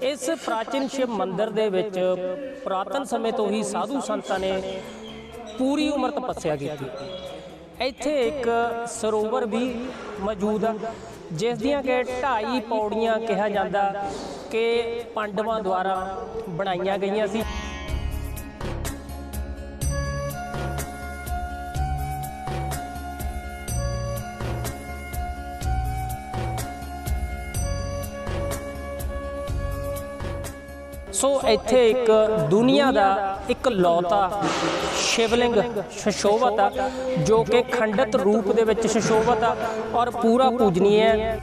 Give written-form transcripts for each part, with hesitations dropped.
इस प्राचीन शिव मंदिर दे विच पुरातन समय तो ही साधु संतां ने पूरी उम्र तपस्या की। ਇੱਥੇ एक सरोवर भी मौजूद है जिस दियां कि 2.5 पौड़ियां कहा जाता कि पांडवां द्वारा बनाईयां गईयां सी। सो इत्थे एक दुनिया का एक लौता शिवलिंग सुशोभित है जो कि खंडित रूप दे विच सुशोभित है और पूरा पूजनीय है।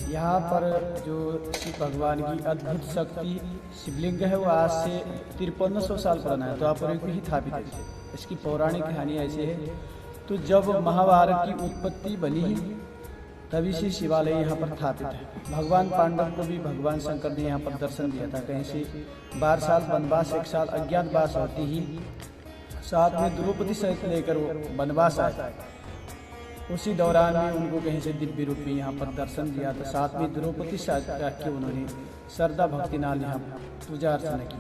यहाँ पर जो शिव भगवान की अद्भुत शक्ति शिवलिंग है वो आज से 5300 साल पुराना है। तो आप पर ही स्थापित है। इसकी पौराणिक कहानी ऐसी है, तो जब महाभारत की उत्पत्ति बनी तभी से शिवालय यहाँ पर स्थापित है। भगवान पांडव को भी भगवान शंकर ने यहाँ पर दर्शन दिया था। कहीं से 12 साल वनवास, 1 साल अज्ञातवास होती ही साथ में द्रौपदी सहित लेकर वो वनवास आए। उसी दौरान में उनको कहीं से दिव्य रूप में यहाँ पर दर्शन दिया था। साथ में द्रौपदी सहित रख के उन्होंने श्रद्धा भक्ति नाल यहाँ पूजा अर्चना की।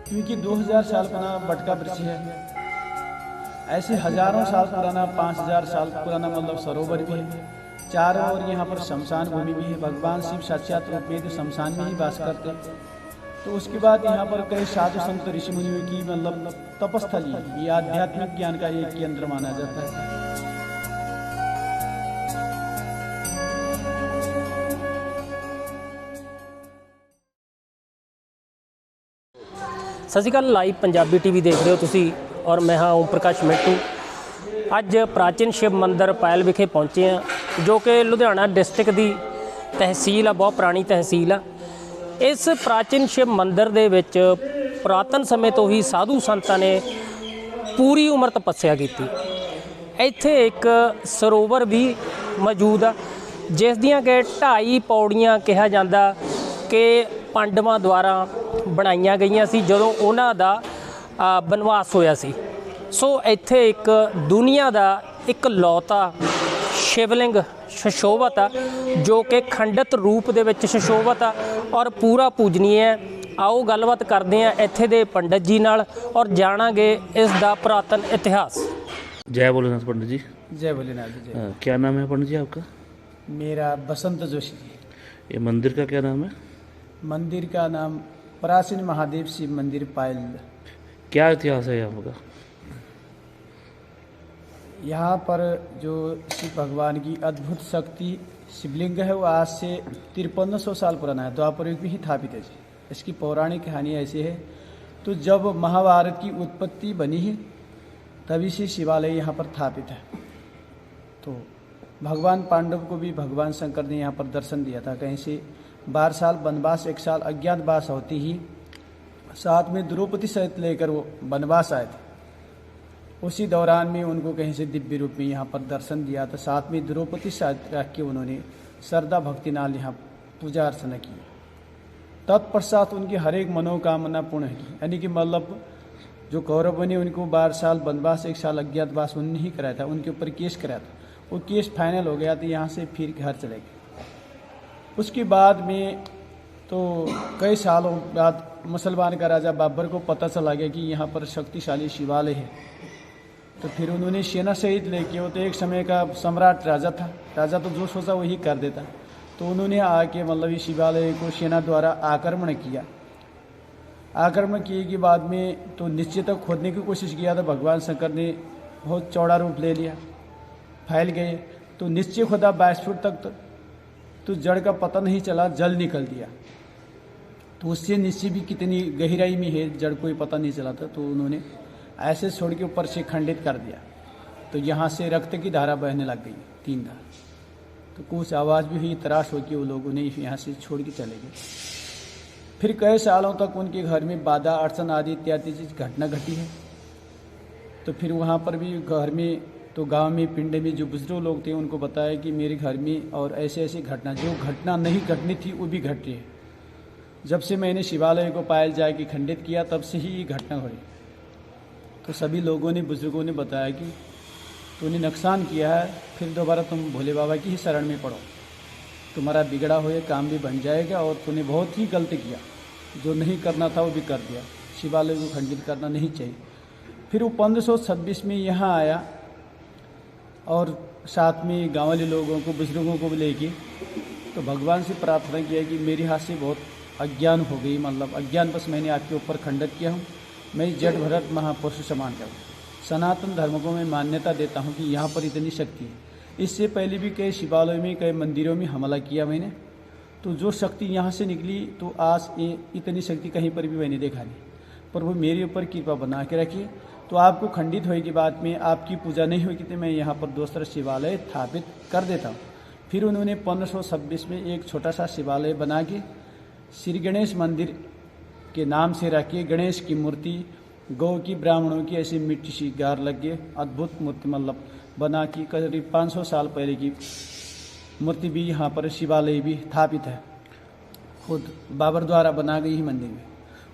क्योंकि 2000 साल पुराना बटका वृक्ष है, ऐसे हजारों साल पुराना 5000 साल पुराना मतलब सरोवर भी है। चारों ओर यहाँ पर शमशान भूमि भी है। भगवान शिव साक्षात रूप में तो शमशान में ही वास करते हैं। तो उसके बाद यहाँ पर कई साधु संत ऋषि मुनियों की मतलब तपस्थली, ये आध्यात्मिक ज्ञान का एक केंद्र माना जाता है। सत श्री अकाल, लाइव पंजाबी टीवी देख रहे हो तुसी और मैं हाँ ओम प्रकाश मिंटू। अज प्राचीन शिव मंदिर पायल विखे पहुँचे हैं जो कि लुधियाना डिस्ट्रिक्ट की तहसील है, बहुत पुरानी तहसील है। इस प्राचीन शिव मंदिर दे विच पुरातन समय तो ही साधु संतां ने पूरी उम्र तपस्या की। ਇੱਥੇ एक सरोवर भी मौजूद है जिस दियां कि 2.5 पौड़ियां कहा जाता कि पांडवां द्वारा बनाईयां गईयां सी जदों उन्हां दा बनवास होया सी। सो इत्थे एक दुनिया का एक लौता शिवलिंग सुशोभित है जो कि खंडित रूप दे विच सुशोभित है और पूरा पूजनीय है। आओ गलबात करते हैं इत्थे दे पंडित जी नाल और जाणांगे इस दा पुरातन इतिहास। जय भोलेनाथ पंडित जी। जय भोलेनाथ जी। क्या नाम है पंडित जी आपका? मेरा बसंत जोशी। ये मंदिर का क्या नाम है? मंदिर का नाम प्राचीन महादेव शिव मंदिर पायल। क्या इतिहास है यहाँ का? यहाँ पर जो शिव भगवान की अद्भुत शक्ति शिवलिंग है वो आज से 5300 साल पुराना है। तो आप पर ही स्थापित है। इसकी पौराणिक कहानी ऐसी है, तो जब महाभारत की उत्पत्ति बनी है तभी से शिवालय यहाँ पर स्थापित है। तो भगवान पांडव को भी भगवान शंकर ने यहाँ पर दर्शन दिया था। कहीं से 12 साल वनवास, 1 साल अज्ञातवास होती ही साथ में द्रौपदी सहित लेकर वो वनवास आए थे। उसी दौरान में उनको कहीं से दिव्य रूप में यहाँ पर दर्शन दिया था। साथ में द्रौपदी सहित रख के उन्होंने श्रद्धा भक्ति नाल यहाँ पूजा अर्चना की। तत्पश्चात उनकी हर एक मनोकामना पूर्ण की। यानी कि मतलब जो कौरवों ने उनको 12 साल वनवास, 1 साल अज्ञातवास उन्होंने ही कराया था, उनके ऊपर केस कराया था। वो केस फाइनल हो गया तो यहाँ से फिर घर चले गए। उसके बाद में तो कई सालों बाद मुसलमान का राजा बाबर को पता चला गया कि यहाँ पर शक्तिशाली शिवालय है। तो फिर उन्होंने सेना सहित लेके, वो तो एक समय का सम्राट राजा था, राजा तो जो सोचा वही कर देता। तो उन्होंने आके मतलब इस शिवालय को सेना द्वारा आक्रमण किया। आक्रमण किए के बाद में तो नीचे तक खोदने की कोशिश किया तो भगवान शंकर ने बहुत चौड़ा रूप ले लिया, फैल गए। तो नीचे खोदा 22 फुट तक, तो जड़ का पता नहीं चला, जल निकल दिया। तो उससे नीचे भी कितनी गहराई में है जड़ कोई पता नहीं चला था। तो उन्होंने ऐसे छोड़ के ऊपर से खंडित कर दिया। तो यहाँ से रक्त की धारा बहने लग गई, 3 धारा। तो कुछ आवाज़ भी हुई, तराश हो कि वो लोग उन्हें यहाँ से छोड़ के चले गए। फिर कई सालों तक उनके घर में बाधा अड़चन आदि इत्यादि चीज घटना घटी है। तो फिर वहाँ पर भी घर में तो गांव में पिंड में जो बुजुर्ग लोग थे उनको बताया कि मेरे घर में और ऐसे ऐसे घटना, जो घटना नहीं घटनी थी वो भी घट रही है। जब से मैंने शिवालय को पायल जाके खंडित किया तब से ही ये घटना हो रही। तो सभी लोगों ने, बुजुर्गों ने बताया कि तूने नुकसान किया है, फिर दोबारा तुम भोले बाबा की ही शरण में पड़ो, तुम्हारा बिगड़ा हुआ काम भी बन जाएगा और तूने बहुत ही गलती किया, जो नहीं करना था वो भी कर दिया, शिवालय को खंडित करना नहीं चाहिए। फिर वो 1526 में यहाँ आया और साथ में गाँव वाले लोगों को, बुजुर्गों को लेके तो भगवान से प्रार्थना किया कि मेरे हाथ से बहुत अज्ञान हो गई, मतलब अज्ञान बस मैंने आपके ऊपर खंडित किया हूँ, मैं जड़ भरत महापुरुष समान का हूँ। सनातन धर्म को मैं मान्यता देता हूँ कि यहाँ पर इतनी शक्ति है। इससे पहले भी कई शिवालयों में, कई मंदिरों में हमला किया मैंने, तो जो शक्ति यहाँ से निकली तो आज इतनी शक्ति कहीं पर भी मैंने देखा नहीं। पर वो मेरे ऊपर कृपा बना के रखिए, तो आपको खंडित होने के बाद में आपकी पूजा नहीं होगी तो मैं यहाँ पर दूसरा शिवालय स्थापित कर देता हूँ। फिर उन्होंने 1526 में एक छोटा सा शिवालय बना के श्री गणेश मंदिर के नाम से रखिए। गणेश की मूर्ति, गौ की, ब्राह्मणों की ऐसी मिट्टी सी गार लग गए, अद्भुत मूर्ति मतलब बना की, करीब 500 साल पहले की मूर्ति भी यहाँ पर शिवालय भी स्थापित है, खुद बाबर द्वारा बना गई ही मंदिर में।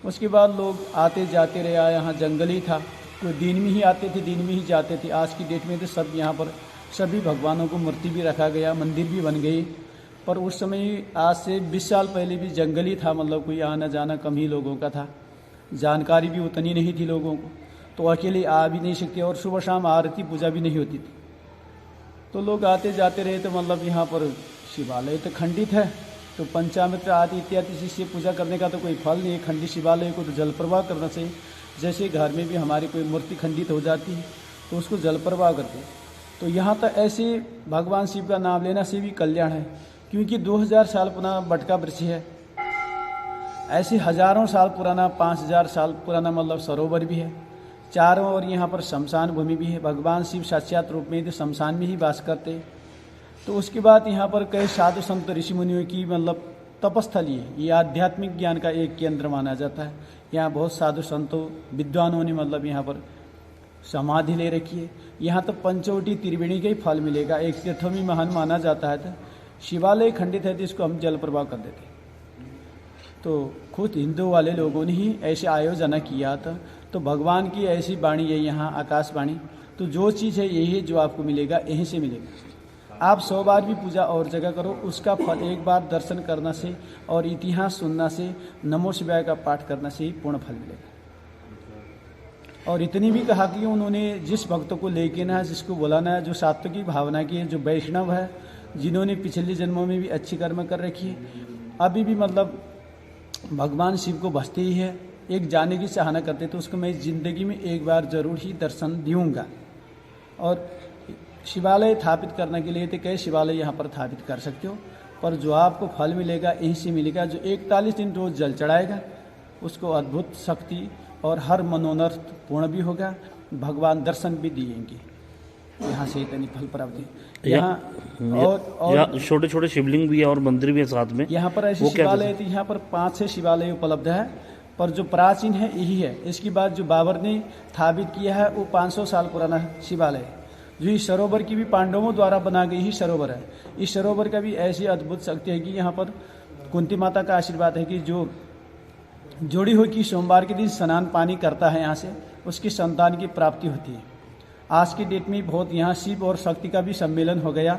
उसके बाद लोग आते जाते रहे, यहाँ जंगल ही था, कोई दिन में ही आते थे, दिन में ही जाते थे। आज की डेट में तो सब यहाँ पर सभी भगवानों को मूर्ति भी रखा गया, मंदिर भी बन गई। पर उस समय आज से 20 साल पहले भी जंगल ही था, मतलब कोई आना जाना कम ही लोगों का था, जानकारी भी उतनी नहीं थी लोगों को, तो अकेले आ भी नहीं सकते और सुबह शाम आरती पूजा भी नहीं होती थी। तो लोग आते जाते रहे, तो मतलब यहाँ पर शिवालय तो खंडित है, तो पंचामृत आदि इत्यादि से पूजा करने का तो कोई फल नहीं है। खंडित शिवालय को तो जल प्रवाह करना चाहिए। जैसे घर में भी हमारी कोई मूर्ति खंडित हो जाती है तो उसको जल प्रवाह करते हैं। तो यहाँ तक ऐसे भगवान शिव का नाम लेना से भी कल्याण है, क्योंकि 2000 साल पुराना बटका वृक्ष है, ऐसे हजारों साल पुराना, 5000 साल पुराना मतलब सरोवर भी है, चारों ओर यहाँ पर शमशान भूमि भी है। भगवान शिव साक्षात रूप में तो शमशान में ही वास करते। तो उसके बाद यहाँ पर कई साधु संत ऋषि मुनियों की मतलब तपस्थली है, ये आध्यात्मिक ज्ञान का एक केंद्र माना जाता है। यहाँ बहुत साधु संतों, विद्वानों ने मतलब यहाँ पर समाधि ले रखी है। यहाँ तो पंचवटी त्रिवेणी का ही फल मिलेगा, एक तीर्थों में महान माना जाता है। तो शिवालय खंडित है तो इसको हम जल प्रवाह कर देते। तो खुद हिंदू वाले लोगों ने ही ऐसे आयोजन किया था। तो भगवान की ऐसी वाणी है यहाँ, आकाशवाणी। तो जो चीज़ है यही है जो आपको मिलेगा, यहीं से मिलेगा। आप 100 बार भी पूजा और जगह करो, उसका फल एक बार दर्शन करना से और इतिहास सुनना से, नमो शिवाय का पाठ करना से ही पूर्ण फल मिलेगा। और इतनी भी कहा कि उन्होंने जिस भक्तों को लेके ना, जिसको बुलाना है, जो सात्विक भावना की है, जो वैष्णव है, जिन्होंने पिछले जन्मों में भी अच्छी कर्म कर रखी है, अभी भी मतलब भगवान शिव को भजते ही है, एक जाने की चाहना करते, तो उसको मैं ज़िंदगी में एक बार ज़रूर ही दर्शन दूँगा। और शिवालय स्थापित करने के लिए तो कई शिवालय यहाँ पर स्थापित कर सकते हो, पर जो आपको फल मिलेगा यहीं से मिलेगा। जो 41 दिन रोज जल चढ़ाएगा उसको अद्भुत शक्ति और हर मनोनर्थ पूर्ण भी होगा, भगवान दर्शन भी दिएंगे। यहाँ से इतनी फल प्राप्ति यहाँ। और छोटे छोटे शिवलिंग भी है और मंदिर भी है साथ में। यहाँ पर ऐसे शिवालय थी, यहाँ पर 5-6 शिवालय उपलब्ध है, पर जो प्राचीन है यही है। इसके बाद जो बाबर ने स्थापित किया है वो 500 साल पुराना शिवालय है। जो इस सरोवर की भी पांडवों द्वारा बना गई ही सरोवर है। इस सरोवर का भी ऐसी अद्भुत शक्ति है कि यहाँ पर कुंती माता का आशीर्वाद है कि जो जोड़ी हो कि सोमवार के दिन स्नान पानी करता है यहाँ से, उसकी संतान की प्राप्ति होती है। आज की डेट में बहुत यहाँ शिव और शक्ति का भी सम्मेलन हो गया।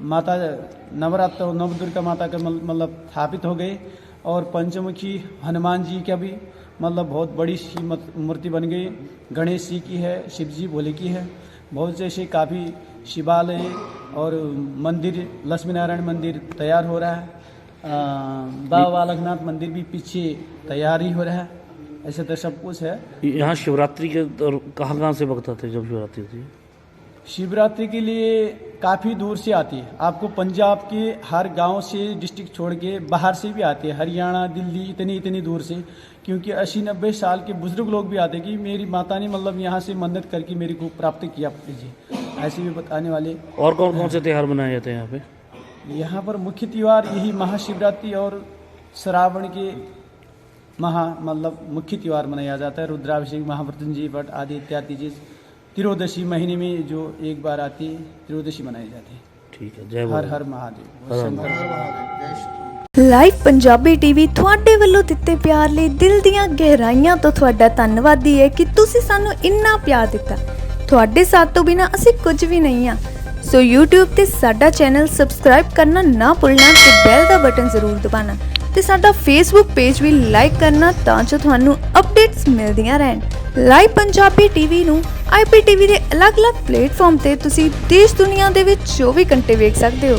माता नवरात्र नवदुर्गा माता का मतलब स्थापित हो गए, और पंचमुखी हनुमान जी का भी मतलब बहुत बड़ी मूर्ति बन गई। गणेश जी की है, शिव जी भोले की है, बहुत जैसे काफ़ी शिवालय और मंदिर, लक्ष्मी नारायण मंदिर तैयार हो रहा है। बाबा बालकनाथ मंदिर भी पीछे तैयार ही हो रहा है। ऐसे तो सब कुछ है। यहाँ शिवरात्रि के कहाँ से भक्त आते जब शिवरात्रि होती है? शिवरात्रि के लिए काफ़ी दूर से आती है। आपको पंजाब के हर गांव से, डिस्ट्रिक्ट छोड़ के बाहर से भी आते हैं, हरियाणा, दिल्ली, इतनी दूर से, क्योंकि 80-90 साल के बुजुर्ग लोग भी आते हैं कि मेरी माता ने मतलब यहाँ से मन्नत करके मेरे को प्राप्त किया जी, ऐसे भी बताने वाले। और कौन कौन से त्यौहार मनाए जाते हैं यहाँ पे? यहाँ पर मुख्य त्यौहार यही महाशिवरात्रि और श्रावण के मतलब मुख्य त्यौहार मनाया जाता है। रुद्राभिषेक, महामृत्युंजय पाठ आदि इत्यादि चीज़ त्रोदशी महीने में जो एक बार आती है, त्रोदशी मनाई जाती है। ठीक है, जय हर भोले। हर महादेव, शंकर। ਲਾਈਵ ਪੰਜਾਬੀ ਟੀਵੀ ਤੁਹਾਡੇ ਵੱਲੋਂ ਦਿੱਤੇ ਪਿਆਰ ਲਈ ਦਿਲ ਦੀਆਂ ਗਹਿਰਾਈਆਂ ਤੋਂ ਤੁਹਾਡਾ ਧੰਨਵਾਦੀ ਹੈ ਕਿ ਤੁਸੀਂ ਸਾਨੂੰ ਇੰਨਾ ਪਿਆਰ ਦਿੱਤਾ। ਤੁਹਾਡੇ ਸਾਥ ਤੋਂ ਬਿਨਾ ਅਸੀਂ ਕੁਝ ਵੀ ਨਹੀਂ ਹਾਂ। ਸੋ YouTube ਤੇ ਸਾਡਾ ਚੈਨਲ ਸਬਸਕ੍ਰਾਈਬ ਕਰਨਾ ਨਾ ਭੁੱਲਣਾ ਤੇ ਬੈਲ ਦਾ ਬਟਨ ਜ਼ਰੂਰ ਦਬਾਉਣਾ ਤੇ ਸਾਡਾ Facebook ਪੇਜ ਵੀ ਲਾਈਕ ਕਰਨਾ ਤਾਂ ਜੋ ਤੁਹਾਨੂੰ ਅਪਡੇਟਸ ਮਿਲਦੀਆਂ ਰਹਿਣ। ਲਾਈਵ ਪੰਜਾਬੀ ਟੀਵੀ ਨੂੰ IPTV ਦੇ ਅਲੱਗ-ਅਲੱਗ ਪਲੇਟਫਾਰਮ ਤੇ ਤੁਸੀਂ ਦੇਸ਼ ਦੁਨੀਆ ਦੇ ਵਿੱਚ 24 ਘੰਟੇ ਵੇਖ ਸਕਦੇ ਹੋ।